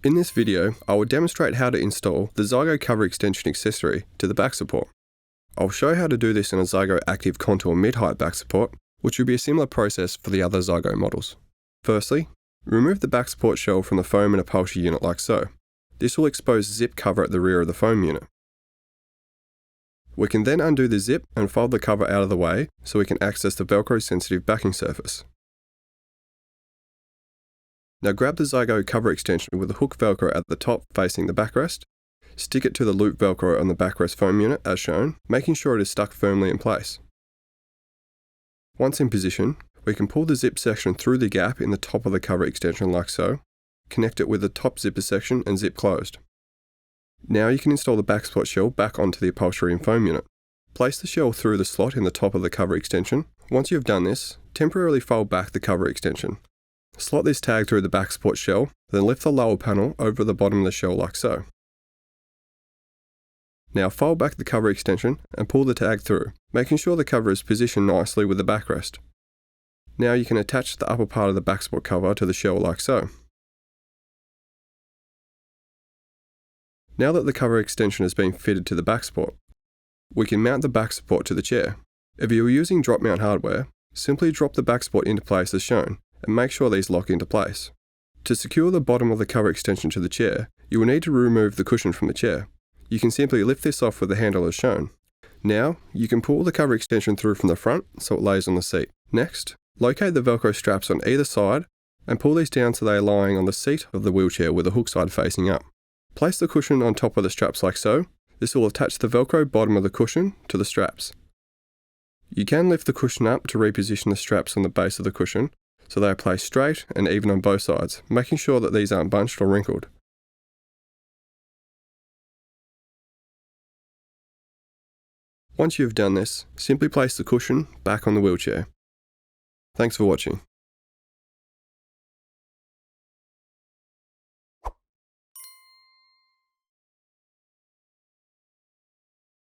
In this video, I will demonstrate how to install the Zygo cover extension accessory to the back support. I'll show how to do this in a Zygo Active Contour mid-height back support, which will be a similar process for the other Zygo models. Firstly, remove the back support shell from the foam and upholstery unit like so. This will expose the zip cover at the rear of the foam unit. We can then undo the zip and fold the cover out of the way so we can access the Velcro sensitive backing surface. Now grab the Zygo cover extension with the hook Velcro at the top facing the backrest. Stick it to the loop Velcro on the backrest foam unit as shown, making sure it is stuck firmly in place. Once in position, we can pull the zip section through the gap in the top of the cover extension like so, connect it with the top zipper section and zip closed. Now you can install the back support shell back onto the upholstery and foam unit. Place the shell through the slot in the top of the cover extension. Once you have done this, temporarily fold back the cover extension. Slot this tag through the back support shell, then lift the lower panel over the bottom of the shell like so. Now fold back the cover extension and pull the tag through, making sure the cover is positioned nicely with the backrest. Now you can attach the upper part of the back support cover to the shell like so. Now that the cover extension has been fitted to the back support, we can mount the back support to the chair. If you are using drop mount hardware, simply drop the back support into place as shown, and make sure these lock into place. To secure the bottom of the cover extension to the chair, you will need to remove the cushion from the chair. You can simply lift this off with the handle as shown. Now, you can pull the cover extension through from the front so it lays on the seat. Next, locate the Velcro straps on either side and pull these down so they are lying on the seat of the wheelchair with the hook side facing up. Place the cushion on top of the straps like so. This will attach the Velcro bottom of the cushion to the straps. You can lift the cushion up to reposition the straps on the base of the cushion so they are placed straight and even on both sides, making sure that these aren't bunched or wrinkled. Once you have done this, simply place the cushion back on the wheelchair. Thanks for watching.